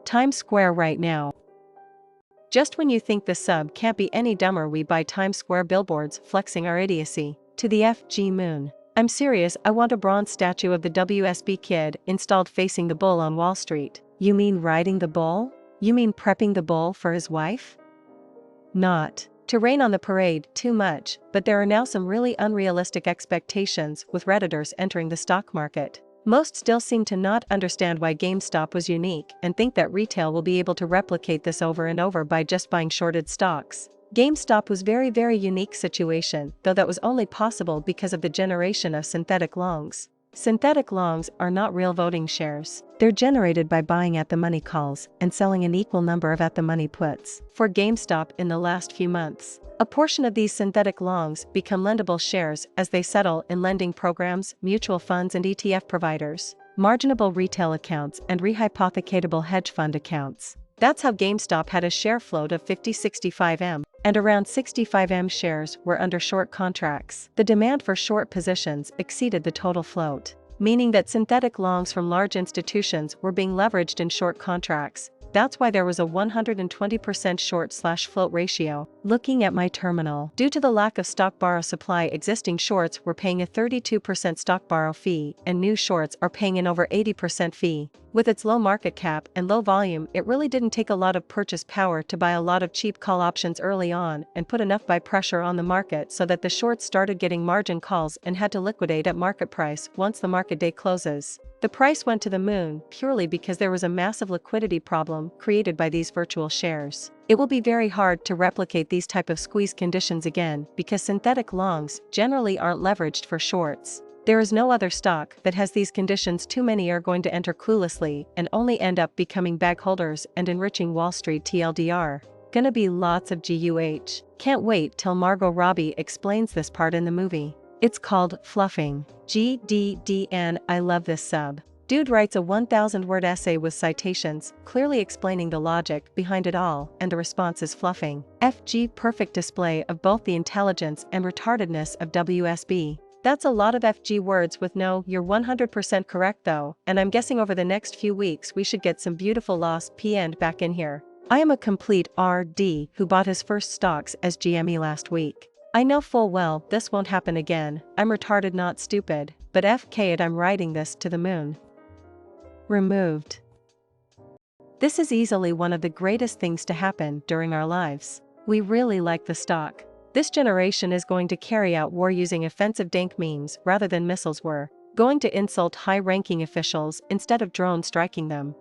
Times Square right now. Just when you think the sub can't be any dumber, we buy Times Square billboards flexing our idiocy. To the FG moon. I'm serious, I want a bronze statue of the WSB kid installed facing the bull on Wall Street. You mean riding the bull? You mean prepping the bull for his wife? Not to rain on the parade too much, but there are now some really unrealistic expectations with Redditors entering the stock market. Most still seem to not understand why GameStop was unique and think that retail will be able to replicate this over and over by just buying shorted stocks. GameStop was very unique situation, though that was only possible because of the generation of synthetic longs. Synthetic longs are not real voting shares. They're generated by buying at the money calls and selling an equal number of at the money puts. For GameStop in the last few months, a portion of these synthetic longs become lendable shares as they settle in lending programs, mutual funds and ETF providers, marginable retail accounts and rehypothecatable hedge fund accounts. That's how GameStop had a share float of 50-65M, and around 65M shares were under short contracts. The demand for short positions exceeded the total float, meaning that synthetic longs from large institutions were being leveraged in short contracts. That's why there was a 120% short/float ratio. Looking at my terminal, due to the lack of stock borrow supply, existing shorts were paying a 32% stock borrow fee and new shorts are paying an over 80% fee. With its low market cap and low volume, it really didn't take a lot of purchase power to buy a lot of cheap call options early on and put enough buy pressure on the market so that the shorts started getting margin calls and had to liquidate at market price once the market day closes. The price went to the moon purely because there was a massive liquidity problem created by these virtual shares. It will be very hard to replicate these type of squeeze conditions again because synthetic longs generally aren't leveraged for shorts. There is no other stock that has these conditions. Too many are going to enter cluelessly and only end up becoming bag holders and enriching Wall Street. TLDR. Gonna be lots of GUH. Can't wait till Margot Robbie explains this part in the movie. It's called fluffing. GDDN. I love this sub. Dude writes a 1,000-word essay with citations, clearly explaining the logic behind it all, and the response is fluffing. FG. Perfect display of both the intelligence and retardedness of WSB. That's a lot of FG words with no, you're 100% correct though, and I'm guessing over the next few weeks we should get some beautiful lost P-end back in here. I am a complete RD who bought his first stocks as GME last week. I know full well this won't happen again. I'm retarded, not stupid, but FK it, I'm riding this to the moon. Removed. This is easily one of the greatest things to happen during our lives. We really like the stock. This generation is going to carry out war using offensive dank memes rather than missiles. We're going to insult high-ranking officials instead of drone striking them.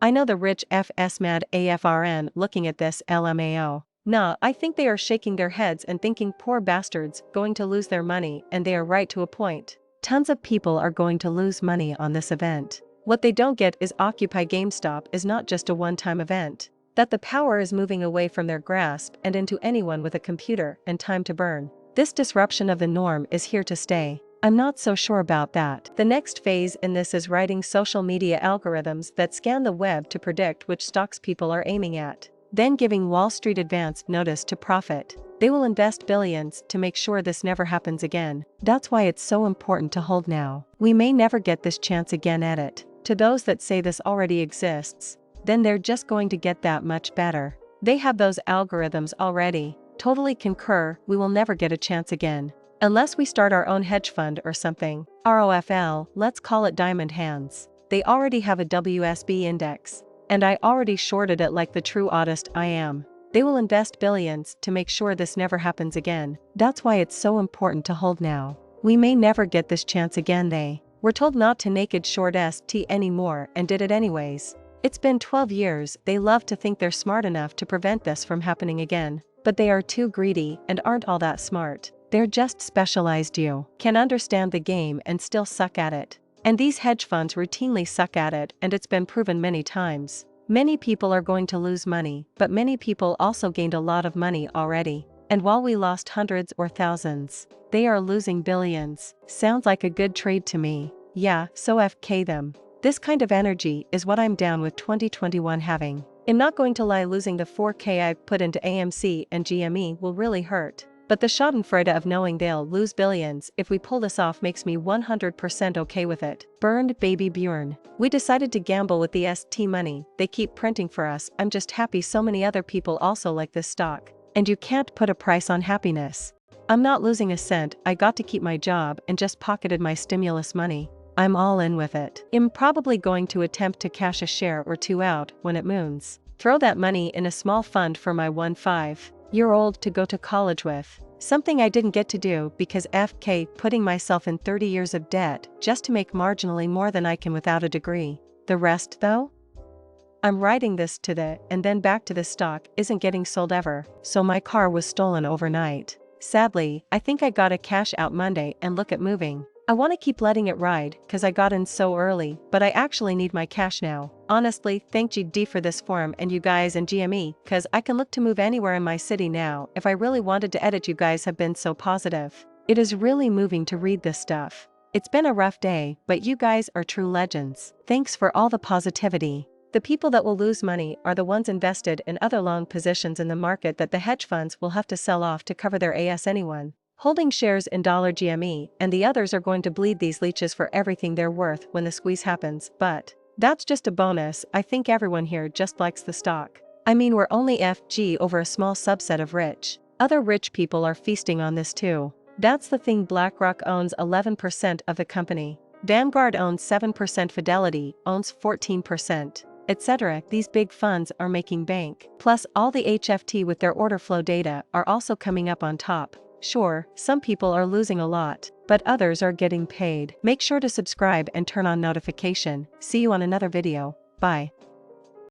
I know the rich FS mad AFRN looking at this LMAO. Nah, I think they are shaking their heads and thinking poor bastards going to lose their money, and they are right to a point. Tons of people are going to lose money on this event. What they don't get is Occupy GameStop is not just a one-time event. That the power is moving away from their grasp and into anyone with a computer and time to burn. This disruption of the norm is here to stay. I'm not so sure about that. The next phase in this is writing social media algorithms that scan the web to predict which stocks people are aiming at. Then giving Wall Street advance notice to profit. They will invest billions to make sure this never happens again. That's why it's so important to hold now. We may never get this chance again at it. To those that say this already exists, then they're just going to get that much better. They have those algorithms already. Totally concur, we will never get a chance again. Unless we start our own hedge fund or something. ROFL, let's call it Diamond Hands. They already have a WSB index. And I already shorted it like the true oddest I am. They will invest billions to make sure this never happens again. That's why it's so important to hold now. We may never get this chance again. They were told not to naked short ST anymore and did it anyways. It's been 12 years. They love to think they're smart enough to prevent this from happening again. But they are too greedy and aren't all that smart. They're just specialized. You can understand the game and still suck at it. And these hedge funds routinely suck at it, and it's been proven many times. Many people are going to lose money, but many people also gained a lot of money already. And while we lost hundreds or thousands, they are losing billions. Sounds like a good trade to me. Yeah, so FK them. This kind of energy is what I'm down with 2021 having. I'm not going to lie, losing the 4K I've put into AMC and GME will really hurt. But the schadenfreude of knowing they'll lose billions if we pull this off makes me 100% okay with it. Burned baby Bjorn. We decided to gamble with the ST money they keep printing for us. I'm just happy so many other people also like this stock. And you can't put a price on happiness. I'm not losing a cent, I got to keep my job and just pocketed my stimulus money. I'm all in with it. I'm probably going to attempt to cash a share or two out when it moons. Throw that money in a small fund for my 5-year-old to go to college with. Something I didn't get to do because FK putting myself in 30 years of debt just to make marginally more than I can without a degree. The rest though? I'm riding this to the and then back to the stock isn't getting sold ever, so my car was stolen overnight. Sadly, I think I gotta cash out Monday and look at moving. I want to keep letting it ride cause I got in so early, but I actually need my cash now. Honestly, thank GD for this forum and you guys and GME cause I can look to move anywhere in my city now if I really wanted to edit. You guys have been so positive. It is really moving to read this stuff. It's been a rough day, but you guys are true legends. Thanks for all the positivity. The people that will lose money are the ones invested in other long positions in the market that the hedge funds will have to sell off to cover their ass. Anyone holding shares in $GME and the others are going to bleed these leeches for everything they're worth when the squeeze happens, but that's just a bonus. I think everyone here just likes the stock. I mean, we're only FG over a small subset of rich. Other rich people are feasting on this too. That's the thing. BlackRock owns 11% of the company. Vanguard owns 7%, Fidelity owns 14%. Etc. These big funds are making bank. Plus all the HFT with their order flow data are also coming up on top. Sure, some people are losing a lot, but others are getting paid. Make sure to subscribe and turn on notification. See you on another video. Bye.